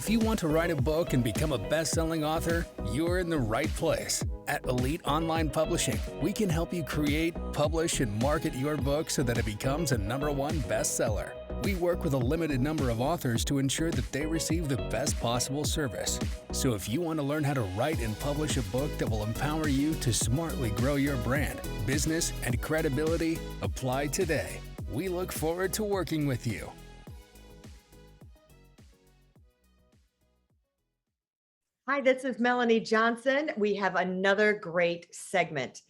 If you want to write a book and become a best-selling author, you're in the right place. At Elite Online Publishing, we can help you create, publish, and market your book so that it becomes a #1 bestseller. We work with a limited number of authors to ensure that they receive the best possible service. So if you want to learn how to write and publish a book that will empower you to smartly grow your brand, business, and credibility, apply today. We look forward to working with you. Hi, this is Melanie Johnson. We have another great segment.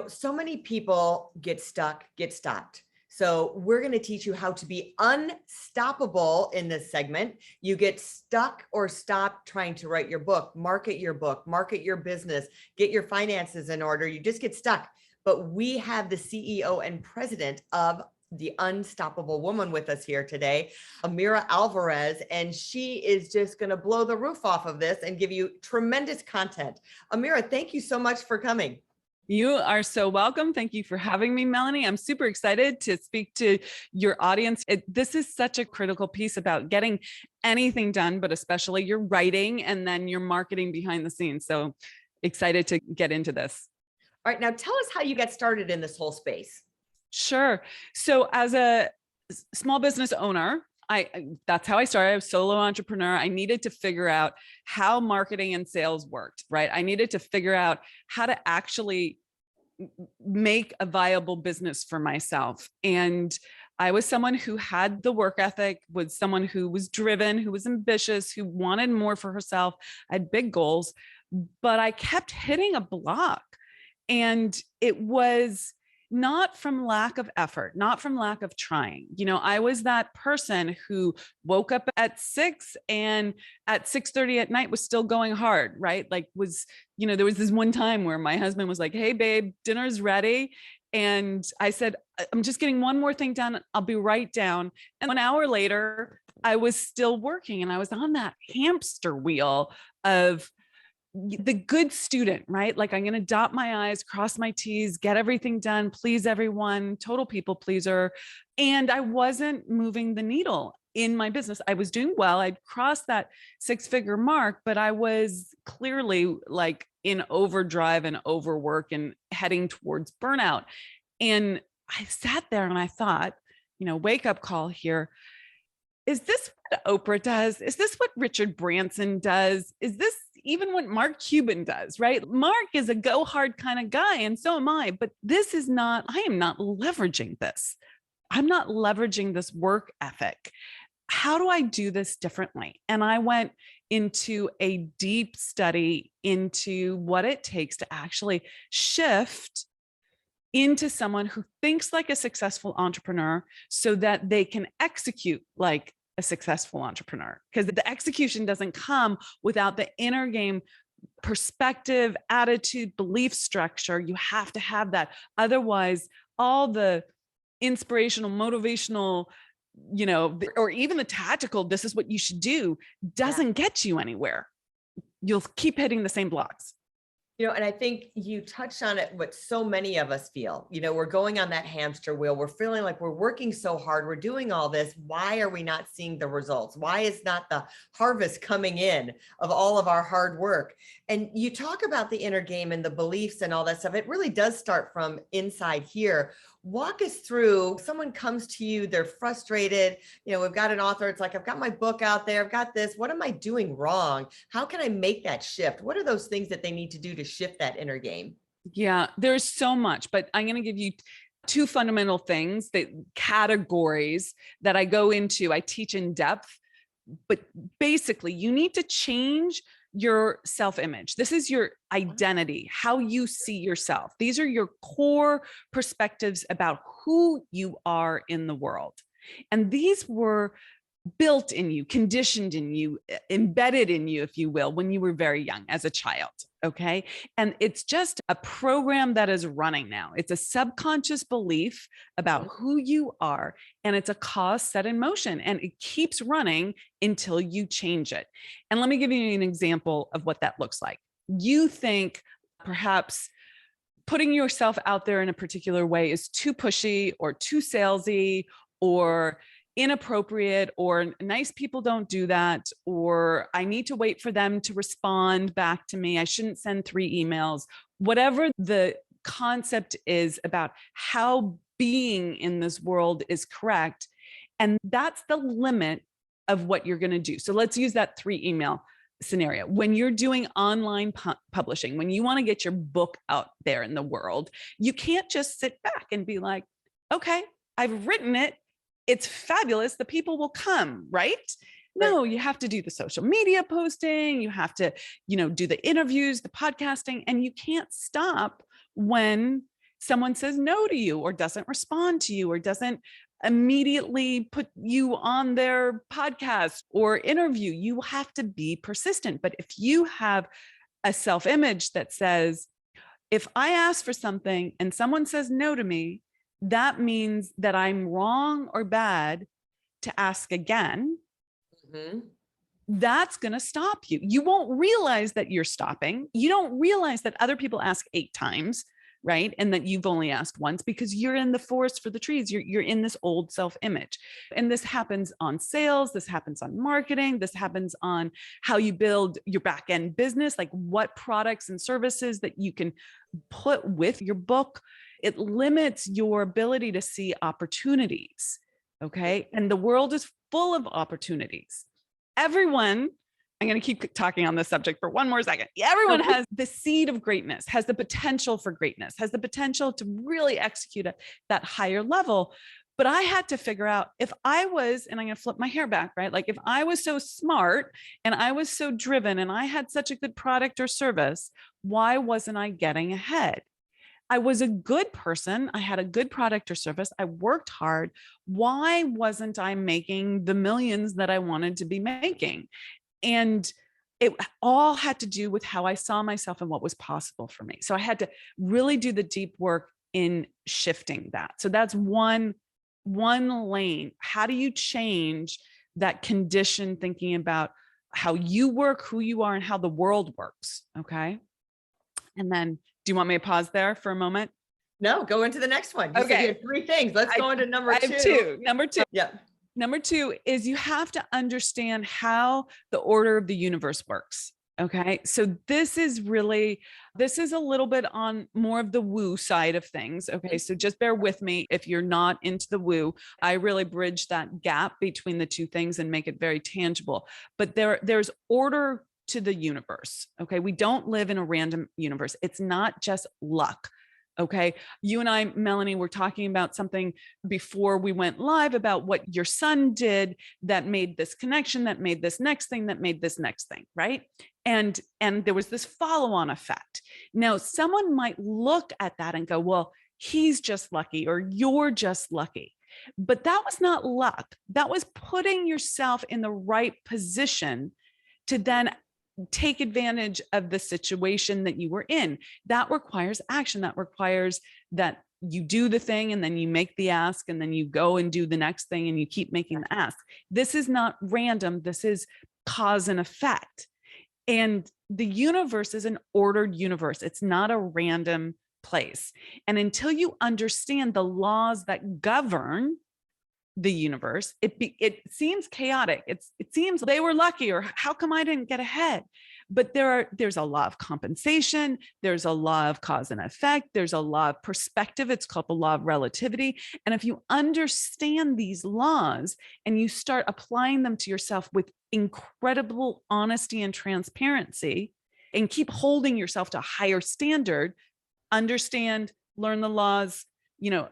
So many people get stuck, get stopped. So we're going to teach you how to be unstoppable in this segment. You get stuck or stopped trying to write your book, market your business, get your finances in order. You just get stuck. But we have the CEO and president of the Unstoppable Woman with us here today, Amira Alvarez, and she is just going to blow the roof off of this and give you tremendous content. Amira, thank you so much for coming. You are so welcome. Thank you for having me, Melanie. I'm super excited to speak to your audience. This is such a critical piece about getting anything done, but especially your writing and then your marketing behind the scenes. So excited to get into this. All right, now tell us how you got started in this whole space. Sure. So as a small business owner, that's how I started. I was a solo entrepreneur. I needed to figure out how marketing and sales worked, right? I needed to figure out how to actually make a viable business for myself. And I was someone who had the work ethic, was someone who was driven, who was ambitious, who wanted more for herself. I had big goals, but I kept hitting a block. And it was not from lack of effort, not from lack of trying. I was that person who woke up at 6 and at 6:30 at night was still going hard, right? There was this one time where my husband was like, "Hey babe, dinner's ready." And I said, "I'm just getting one more thing done. I'll be right down." And 1 hour later, I was still working and I was on that hamster wheel of the good student, right? Like, I'm going to dot my I's, cross my T's, get everything done, please everyone, total people pleaser. And I wasn't moving the needle in my business. I was doing well. I'd crossed that 6-figure mark, but I was clearly like in overdrive and overwork and heading towards burnout. And I sat there and I thought, wake up call here. Is this what Oprah does? Is this what Richard Branson does? Is this even what Mark Cuban does, right? Mark is a go hard kind of guy, and so am I, but I am not leveraging this. I'm not leveraging this work ethic. How do I do this differently? And I went into a deep study into what it takes to actually shift into someone who thinks like a successful entrepreneur so that they can execute like a successful entrepreneur, because the execution doesn't come without the inner game perspective, attitude, belief structure. You have to have that. Otherwise, all the inspirational, motivational, or even the tactical, this is what you should do, doesn't get you anywhere. You'll keep hitting the same blocks. And I think you touched on it, what so many of us feel. We're going on that hamster wheel. We're feeling like we're working so hard. We're doing all this. Why are we not seeing the results? Why is not the harvest coming in of all of our hard work? And you talk about the inner game and the beliefs and all that stuff. It really does start from inside here. Walk us through, someone comes to you, they're frustrated. We've got an author. It's like, I've got my book out there. I've got this. What am I doing wrong? How can I make that shift? What are those things that they need to do to shift that inner game? Yeah, there's so much, but I'm going to give you 2 fundamental things, categories that I go into. I teach in depth, but basically you need to change your self-image. This is your identity, how you see yourself. These are your core perspectives about who you are in the world. And these were built in you, conditioned in you, embedded in you, if you will, when you were very young as a child. Okay. And it's just a program that is running now. It's a subconscious belief about who you are, and it's a cause set in motion, and it keeps running until you change it. And let me give you an example of what that looks like. You think perhaps putting yourself out there in a particular way is too pushy or too salesy, or inappropriate, or nice people don't do that, or I need to wait for them to respond back to me. I shouldn't send 3 emails. Whatever the concept is about how being in this world is correct. And that's the limit of what you're going to do. So let's use that 3 email scenario. When you're doing online publishing, when you want to get your book out there in the world, you can't just sit back and be like, okay, I've written it. It's fabulous. The people will come, right? No, you have to do the social media posting. You have to, do the interviews, the podcasting, and you can't stop when someone says no to you or doesn't respond to you or doesn't immediately put you on their podcast or interview. You have to be persistent. But if you have a self-image that says, if I ask for something and someone says no to me, that means that I'm wrong or bad to ask again. Mm-hmm. That's going to stop you. You won't realize that you're stopping. You don't realize that other people ask 8 times, right? And that you've only asked once because you're in the forest for the trees. You're in this old self-image. And this happens on sales. This happens on marketing. This happens on how you build your back-end business, like what products and services that you can put with your book. It limits your ability to see opportunities. Okay. And the world is full of opportunities. Everyone, I'm going to keep talking on this subject for one more second. Everyone has the seed of greatness, has the potential for greatness, has the potential to really execute at that higher level. But I had to figure out if I was, and I'm going to flip my hair back, right? Like if I was so smart and I was so driven and I had such a good product or service, why wasn't I getting ahead? I was a good person. I had a good product or service. I worked hard. Why wasn't I making the millions that I wanted to be making? And it all had to do with how I saw myself and what was possible for me. So I had to really do the deep work in shifting that. So that's one lane. How do you change that condition thinking about how you work, who you are, and how the world works? Okay. And then do you want me to pause there for a moment? No, go into the next one. You said you had 3 things. Let's go into number 2. I have 2. Number 2. Yeah. Number 2 is you have to understand how the order of the universe works. Okay. So this is a little bit on more of the woo side of things. Okay. So just bear with me if you're not into the woo. I really bridge that gap between the 2 things and make it very tangible. But there's order to the universe. Okay. We don't live in a random universe. It's not just luck. Okay. You and I, Melanie, were talking about something before we went live about what your son did that made this connection, that made this next thing, that made this next thing. Right. And there was this follow-on effect. Now, someone might look at that and go, well, he's just lucky or you're just lucky. But that was not luck. That was putting yourself in the right position to then take advantage of the situation that you were in. That requires action. That requires that you do the thing and then you make the ask and then you go and do the next thing and you keep making the ask. This is not random. This is cause and effect. And the universe is an ordered universe. It's not a random place. And until you understand the laws that govern the universe, it seems chaotic. It seems they were lucky, or how come I didn't get ahead? But there's a law of compensation. There's a law of cause and effect. There's a law of perspective. It's called the law of relativity. And if you understand these laws and you start applying them to yourself with incredible honesty and transparency, and keep holding yourself to a higher standard, understand, learn the laws,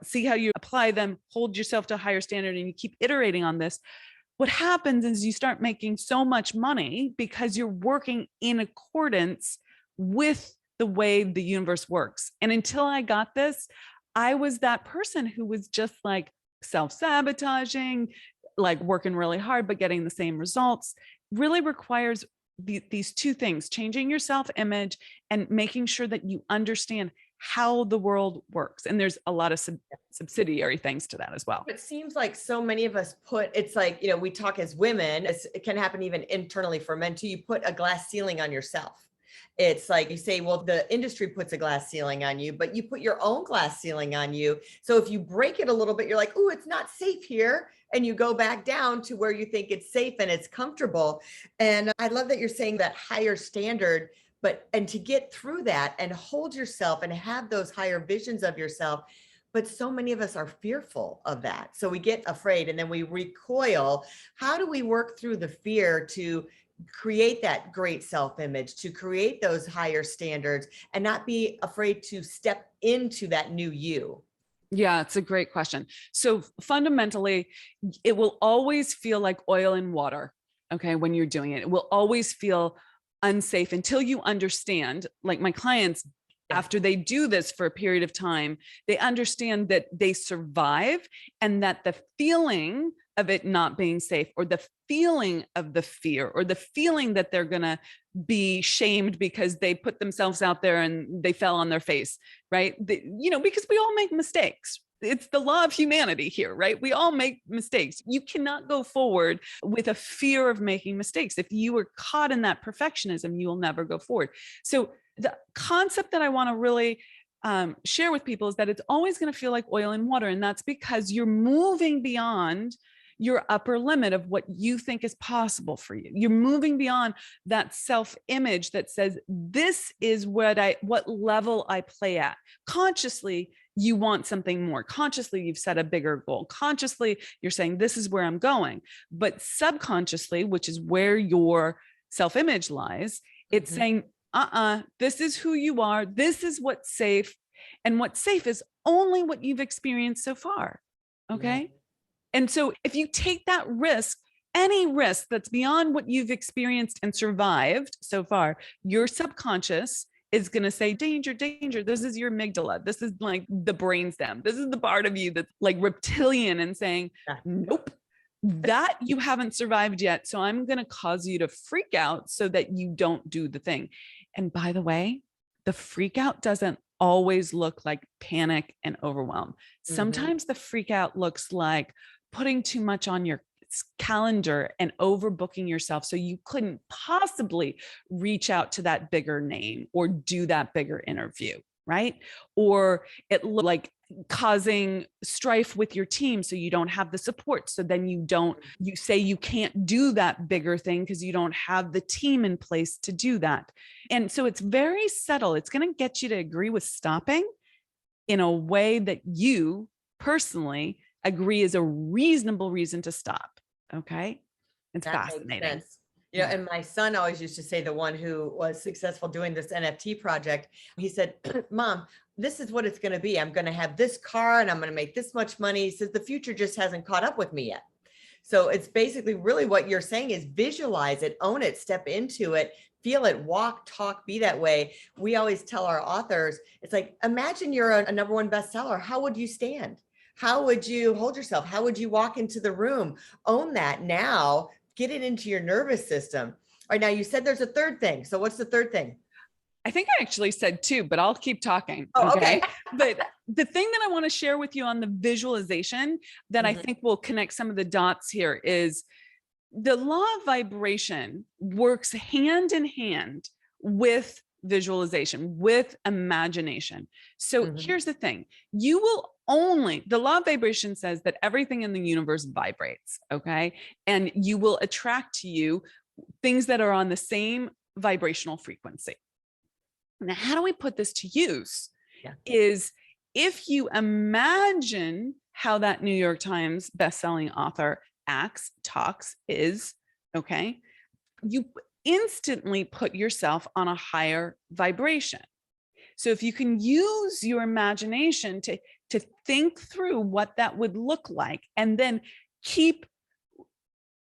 see how you apply them, hold yourself to a higher standard, and you keep iterating on this. What happens is you start making so much money because you're working in accordance with the way the universe works. And until I got this, I was that person who was just like self-sabotaging, like working really hard, but getting the same results. Really requires these 2 things: changing your self-image and making sure that you understand how the world works. And there's a lot of subsidiary things to that as well. It seems like so many of us it's like, we talk as women, it can happen even internally for men too. You put a glass ceiling on yourself. It's like you say, well, the industry puts a glass ceiling on you, but you put your own glass ceiling on you. So if you break it a little bit, you're like, oh, it's not safe here. And you go back down to where you think it's safe and it's comfortable. And I love that you're saying that higher standard, and to get through that and hold yourself and have those higher visions of yourself. But so many of us are fearful of that. So we get afraid and then we recoil. How do we work through the fear to create that great self-image, to create those higher standards and not be afraid to step into that new you? Yeah, it's a great question. So fundamentally, it will always feel like oil and water. Okay. When you're doing it, it will always feel unsafe until you understand, like my clients, after they do this for a period of time, they understand that they survive and that the feeling of it not being safe, or the feeling of the fear, or the feeling that they're going to be shamed because they put themselves out there and they fell on their face, right? Because we all make mistakes. It's the law of humanity here, right? We all make mistakes. You cannot go forward with a fear of making mistakes. If you were caught in that perfectionism, you will never go forward. So the concept that I want to really share with people is that it's always going to feel like oil and water. And that's because you're moving beyond your upper limit of what you think is possible for you. You're moving beyond that self-image that says, this is what level I play at. Consciously, you want something more. Consciously, you've set a bigger goal. Consciously, you're saying, this is where I'm going. But subconsciously, which is where your self-image lies, it's saying, this is who you are. This is what's safe. And what's safe is only what you've experienced so far. Okay. Yeah. And so if you take that risk, any risk that's beyond what you've experienced and survived so far, your subconscious is going to say, danger, danger. This is your amygdala. This is like the brainstem. This is the part of you that's like reptilian and saying, nope, that you haven't survived yet. So I'm going to cause you to freak out so that you don't do the thing. And by the way, the freak out doesn't always look like panic and overwhelm. Sometimes the freak out looks like putting too much on your calendar and overbooking yourself so you couldn't possibly reach out to that bigger name or do that bigger interview, right? Or it looked like causing strife with your team so you don't have the support. So then you say you can't do that bigger thing because you don't have the team in place to do that. And so it's very subtle. It's going to get you to agree with stopping in a way that you personally agree is a reasonable reason to stop. Okay. It's fascinating. Yeah. And my son always used to say, the one who was successful doing this NFT project, he said, Mom, this is what it's going to be. I'm going to have this car and I'm going to make this much money. He says, the future just hasn't caught up with me yet. So it's basically really what you're saying is visualize it, own it, step into it, feel it, walk, talk, be that way. We always tell our authors, it's like, imagine you're a #1 bestseller. How would you stand? How would you hold yourself? How would you walk into the room? Own that now, get it into your nervous system. All right, now you said there's a third thing. So what's the third thing? I think I actually said 2, but I'll keep talking. Oh, okay. But the thing that I want to share with you on the visualization that I think will connect some of the dots here is the law of vibration works hand in hand with visualization, with imagination. So here's the thing. The law of vibration says that everything in the universe vibrates, okay? And you will attract to you things that are on the same vibrational frequency. Now, how do we put this to use? Is if you imagine how that New York Times bestselling author acts, talks, is, okay, you instantly put yourself on a higher vibration. So if you can use your imagination to think through what that would look like, and then keep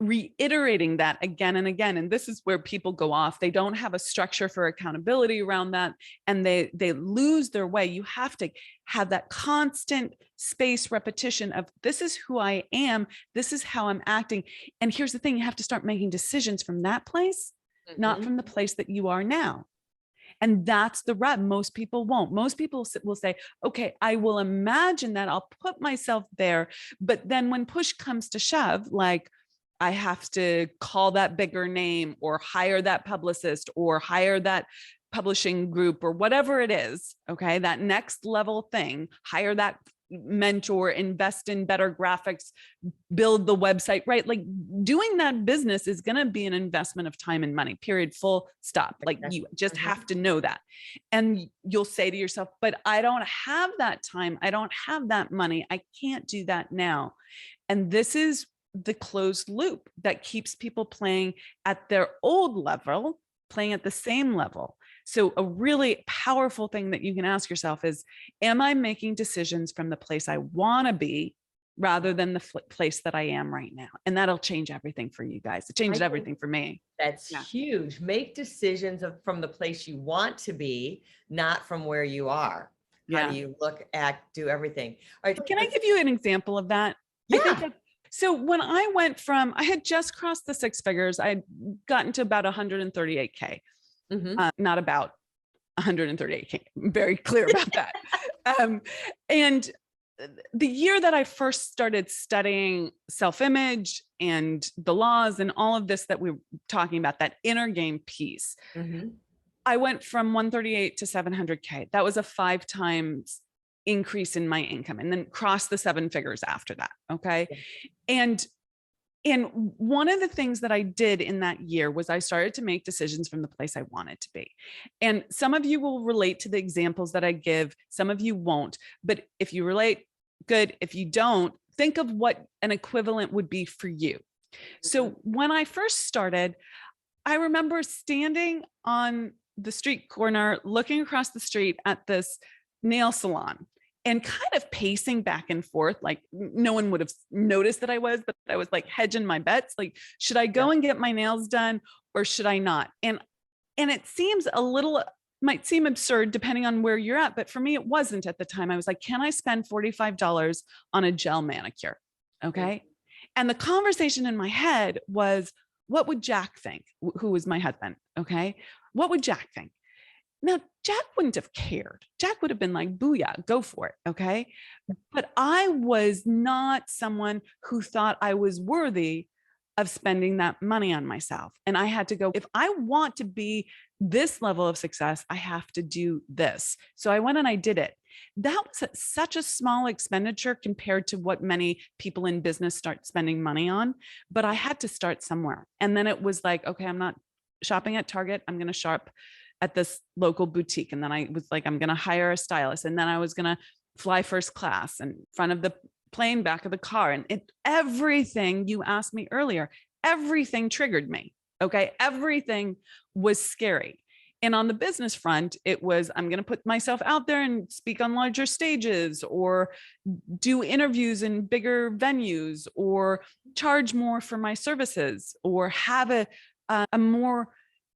reiterating that again and again. And this is where people go off. They don't have a structure for accountability around that, and they lose their way. You have to have that constant space repetition of, this is who I am. This is how I'm acting. And here's the thing, you have to start making decisions from that place, not from the place that you are now. And that's the rub. Most people won't. Most people will say, okay, I will imagine that, I'll put myself there. But then when push comes to shove, like, I have to call that bigger name, or hire that publicist, or hire that publishing group or whatever it is, okay, that next level thing, hire that mentor, invest in better graphics, build the website, right? Like doing that business is going to be an investment of time and money, period, full stop. Like you just have to know that. And you'll say to yourself, but I don't have that time. I don't have that money. I can't do that now. And this is the closed loop that keeps people playing at their old level, playing at the same level. So a really powerful thing that you can ask yourself is, am I making decisions from the place I want to be rather than the place that I am right now? And that'll change everything for you guys. It changed everything for me. That's huge. Make decisions from the place you want to be, not from where you are. How do you look, act, do everything? All right. Can I give you an example of that? Yeah. I think so when I went from, I had just crossed the 6 figures. I'd gotten to about 138K. Not about 138K. I'm very clear about that. And the year that I first started studying self-image and the laws and all of this that we were talking about, that inner game piece, I went from 138 to 700K. That was a 5 times increase in my income, and then crossed the 7 figures after that. Okay. And one of the things that I did in that year was I started to make decisions from the place I wanted to be. And some of you will relate to the examples that I give. Some of you won't, but if you relate, good. If you don't, think of what an equivalent would be for you. So when I first started, I remember standing on the street corner, looking across the street at this nail salon, and kind of pacing back and forth. Like no one would have noticed that I was, but I was like hedging my bets. Like, should I go and get my nails done or should I not? And it seems might seem absurd depending on where you're at, but for me, it wasn't at the time. I was like, can I spend $45 on a gel manicure? Okay. And the conversation in my head was, what would Jack think? Who was my husband? Okay. What would Jack think? Now, Jack wouldn't have cared. Jack would have been like, booyah, go for it. Okay. But I was not someone who thought I was worthy of spending that money on myself. And I had to go, if I want to be this level of success, I have to do this. So I went and I did it. That was such a small expenditure compared to what many people in business start spending money on. But I had to start somewhere. And then it was like, okay, I'm not shopping at Target. I'm going to shop at this local boutique. And then I was like, I'm going to hire a stylist. And then I was going to fly first class in front of the plane, back of the car. And everything you asked me earlier, everything triggered me. Okay. Everything was scary. And on the business front, it was, I'm going to put myself out there and speak on larger stages or do interviews in bigger venues or charge more for my services or have a more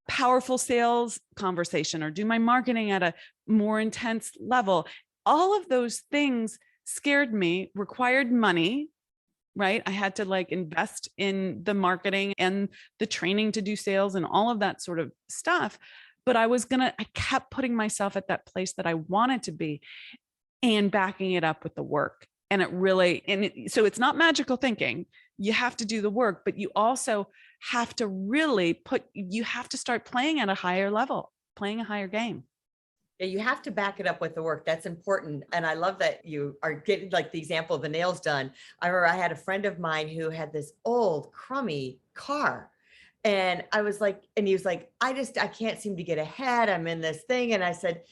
powerful sales conversation or do my marketing at a more intense level. All of those things scared me, required money, right? I had to like invest in the marketing and the training to do sales and all of that sort of stuff. But I kept putting myself at that place that I wanted to be and backing it up with the work. And so it's not magical thinking. You have to do the work, but you also have to you have to start playing at a higher level, playing a higher game. Yeah, you have to back it up with the work. That's important. And I love that you are getting like the example of the nails done. I remember I had a friend of mine who had this old crummy car. And I was like, and he was like, I can't seem to get ahead. I'm in this thing. And I said,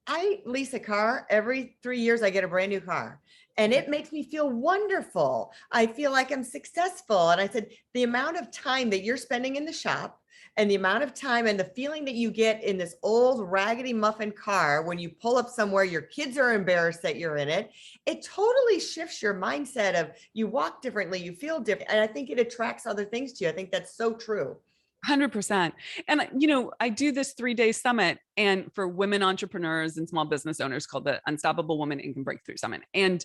I lease a car every 3 years. I get a brand new car and it makes me feel wonderful. I feel like I'm successful. And I said, the amount of time that you're spending in the shop and the amount of time and the feeling that you get in this old raggedy muffin car, when you pull up somewhere, your kids are embarrassed that you're in it. It totally shifts your mindset of you walk differently, you feel different. And I think it attracts other things to you. I think that's so true. 100%. And, I do this 3-day summit and for women entrepreneurs and small business owners called the Unstoppable Woman Income Breakthrough Summit. And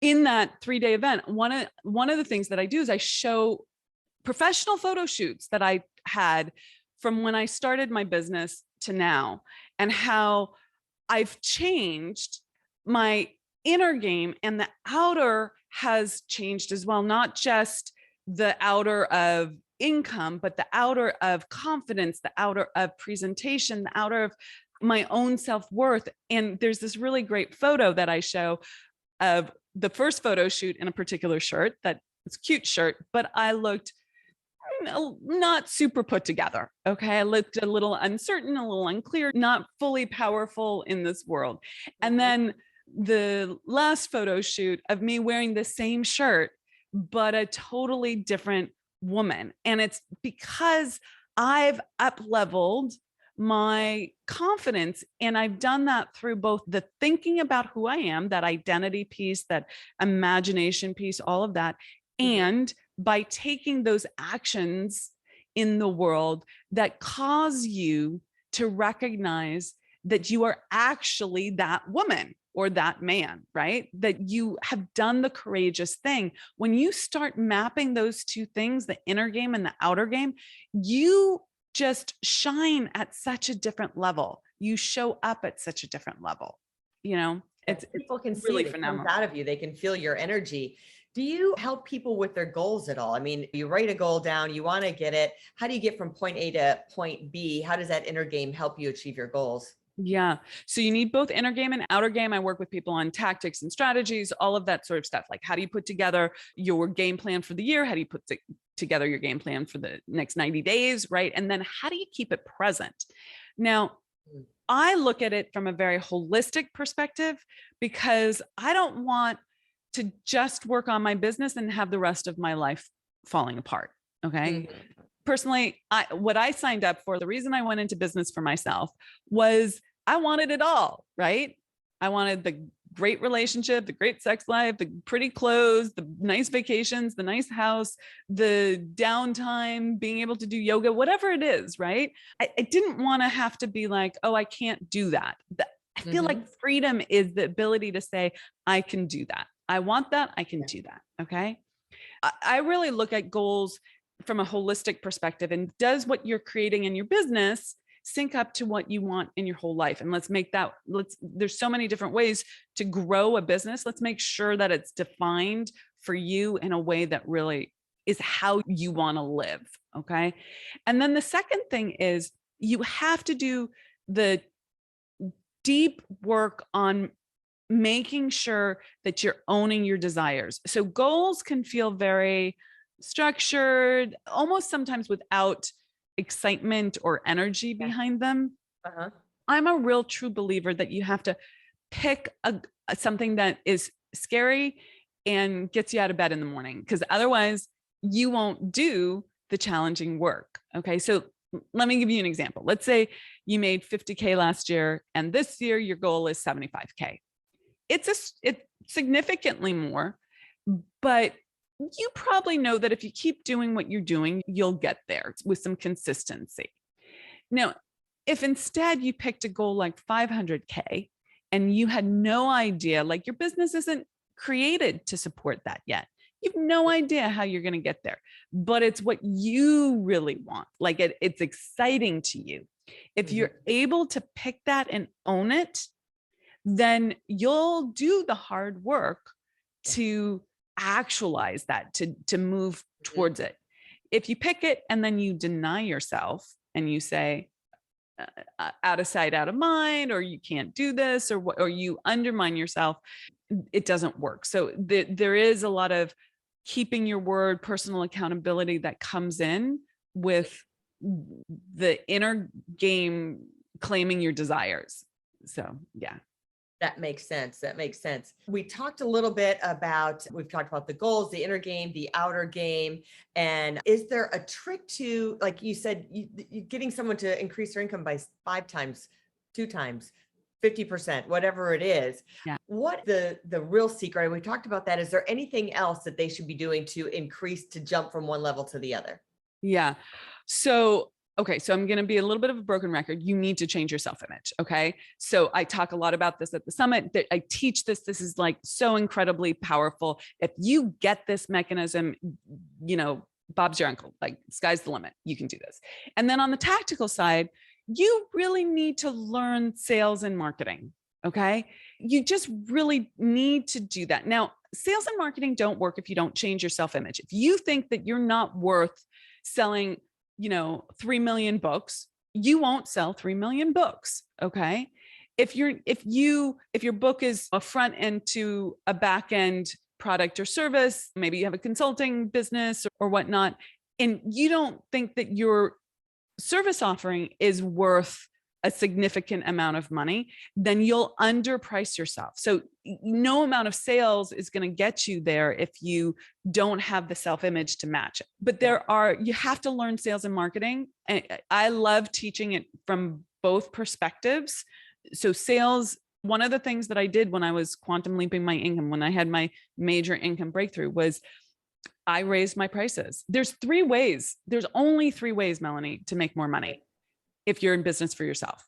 in that 3-day event, one of the things that I do is I show professional photo shoots that I had from when I started my business to now and how I've changed my inner game and the outer has changed as well. Not just the outer of income, but the outer of confidence, the outer of presentation, the outer of my own self-worth. And there's this really great photo that I show of the first photo shoot in a particular shirt that it's a cute shirt, but I looked not super put together. Okay. I looked a little uncertain, a little unclear, not fully powerful in this world. And then the last photo shoot of me wearing the same shirt, but a totally different woman. And it's because I've up-leveled my confidence. And I've done that through both the thinking about who I am, that identity piece, that imagination piece, all of that, and by taking those actions in the world that cause you to recognize that you are actually that woman or that man, right? That you have done the courageous thing. When you start mapping those two things, the inner game and the outer game, you just shine at such a different level. You show up at such a different level. You know, it's people can really see it phenomenal. comes out of you. They can feel your energy. Do you help people with their goals at all? I mean, you write a goal down, you want to get it. How do you get from point A to point B? How does that inner game help you achieve your goals? Yeah. So you need both inner game and outer game. I work with people on tactics and strategies, all of that sort of stuff. Like, how do you put together your game plan for the year? How do you put together your game plan for the next 90 days, right? And then how do you keep it present? Now, I look at it from a very holistic perspective because I don't want to just work on my business and have the rest of my life falling apart. Okay. Personally, what I signed up for, the reason I went into business for myself was I wanted it all, right? I wanted the great relationship, the great sex life, the pretty clothes, the nice vacations, the nice house, the downtime, being able to do yoga, whatever it is, right? I didn't want to have to be like, oh, I can't do that. I feel like freedom is the ability to say, I can do that. I want that. I can do that. Okay. I really look at goals from a holistic perspective, and does what you're creating in your business sync up to what you want in your whole life? And there's so many different ways to grow a business. Let's make sure that it's defined for you in a way that really is how you want to live. Okay. And then the second thing is you have to do the deep work on making sure that you're owning your desires. So goals can feel very structured, almost sometimes without excitement or energy behind them. I'm a real true believer that you have to pick something that is scary and gets you out of bed in the morning, because otherwise you won't do the challenging work. Okay. So let me give you an example. Let's say you made 50K last year and this year your goal is 75K. It's significantly more, but you probably know that if you keep doing what you're doing, you'll get there with some consistency. Now, if instead you picked a goal like 500K and you had no idea, like your business isn't created to support that yet. You have no idea how you're going to get there, but it's what you really want. Like it's exciting to you. If you're able to pick that and own it, then you'll do the hard work to actualize that, to move towards it. If you pick it and then you deny yourself and you say, out of sight, out of mind, or you can't do this, or you undermine yourself, it doesn't work. So there is a lot of keeping your word, personal accountability that comes in with the inner game, claiming your desires. So yeah. That makes sense. That makes sense. We talked a little bit about, we've talked about the goals, the inner game, the outer game. And is there a trick to, like you said, getting someone to increase their income by 5 times, 2 times, 50%, whatever it is? Yeah. What the real secret, we talked about that. Is there anything else that they should be doing to jump from one level to the other? Yeah. So okay, so I'm going to be a little bit of a broken record. You need to change your self-image. Okay. So I talk a lot about this at the summit. That I teach this. This is like so incredibly powerful. If you get this mechanism, you know, Bob's your uncle, like sky's the limit. You can do this. And then on the tactical side, you really need to learn sales and marketing. Okay. You just really need to do that. Now, sales and marketing don't work if you don't change your self-image. If you think that you're not worth selling, 3 million books, you won't sell 3 million books. Okay. If your book is a front end to a back end product or service, maybe you have a consulting business or whatnot, and you don't think that your service offering is worth a significant amount of money, then you'll underprice yourself. So no amount of sales is going to get you there if you don't have the self-image to match it. But you have to learn sales and marketing. And I love teaching it from both perspectives. So sales, one of the things that I did when I was quantum leaping my income, when I had my major income breakthrough, was I raised my prices. There's only 3 ways, Melanie, to make more money if you're in business for yourself.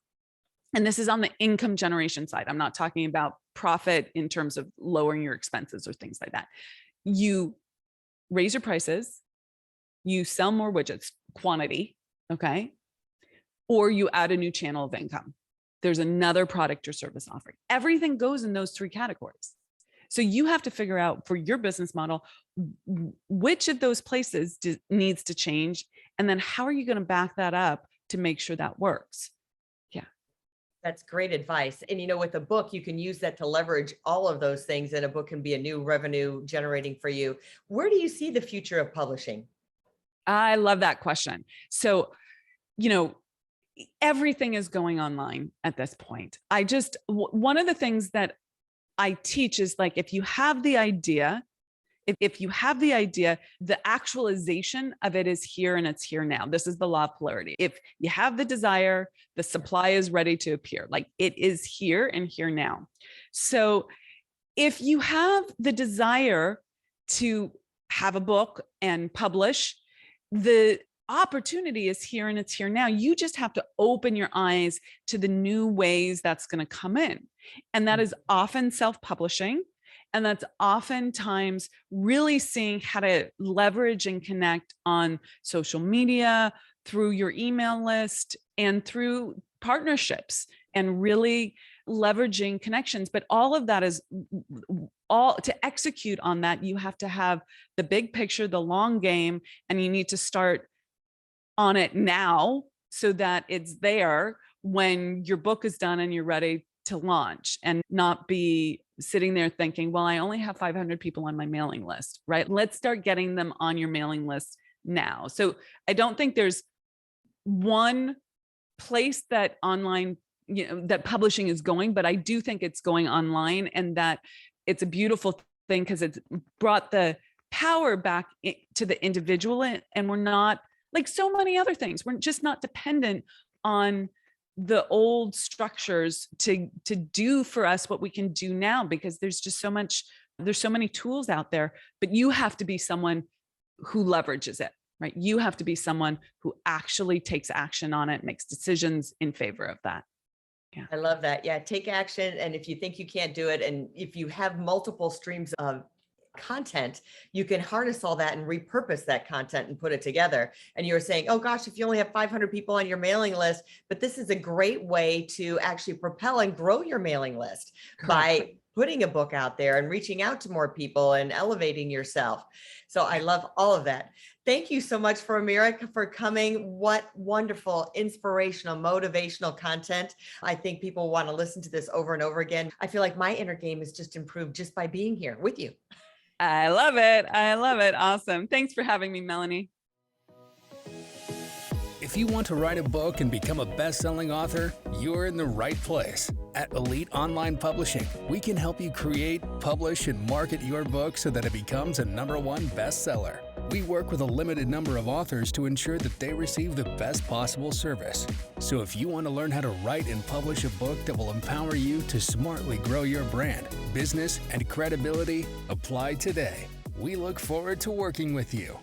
And this is on the income generation side. I'm not talking about profit in terms of lowering your expenses or things like that. You raise your prices, you sell more widgets, quantity, okay? Or you add a new channel of income. There's another product or service offering. Everything goes in those 3 categories. So you have to figure out for your business model, which of those places needs to change. And then how are you going to back that up to make sure that works? Yeah. That's great advice. And with a book, you can use that to leverage all of those things, and a book can be a new revenue generating for you. Where do you see the future of publishing? I love that question. So, everything is going online at this point. One of the things that I teach is like, if you have the idea, the actualization of it is here and it's here now. This is the law of polarity. If you have the desire, the supply is ready to appear. Like, it is here and here now. So if you have the desire to have a book and publish, the opportunity is here and it's here now. You just have to open your eyes to the new ways that's going to come in. And that is often self-publishing. And that's oftentimes really seeing how to leverage and connect on social media, through your email list, and through partnerships, and really leveraging connections. But all of that is to execute on that. You have to have the big picture, the long game, and you need to start on it now so that it's there when your book is done and you're ready to launch, and not be sitting there thinking, well, I only have 500 people on my mailing list, right? Let's start getting them on your mailing list now. So I don't think there's one place that online, that publishing is going, but I do think it's going online, and that it's a beautiful thing because it's brought the power back to the individual. And we're not, like so many other things, we're just not dependent on the old structures to do for us what we can do now, because there's so many tools out there. But you have to be someone who leverages it, right? You have to be someone who actually takes action on it, makes decisions in favor of that. Yeah. I love that. Yeah. Take action. And if you think you can't do it, and if you have multiple streams of content, you can harness all that and repurpose that content and put it together. And you were saying, oh gosh, if you only have 500 people on your mailing list, but this is a great way to actually propel and grow your mailing list by putting a book out there and reaching out to more people and elevating yourself. So I love all of that. Thank you so much for Amira for coming. What wonderful, inspirational, motivational content. I think people want to listen to this over and over again. I feel like my inner game is just improved just by being here with you. I love it. I love it. Awesome. Thanks for having me, Melanie. If you want to write a book and become a best-selling author, you're in the right place. At Elite Online Publishing, we can help you create, publish, and market your book so that it becomes a #1 bestseller. We work with a limited number of authors to ensure that they receive the best possible service. So if you want to learn how to write and publish a book that will empower you to smartly grow your brand, business, and credibility, apply today. We look forward to working with you.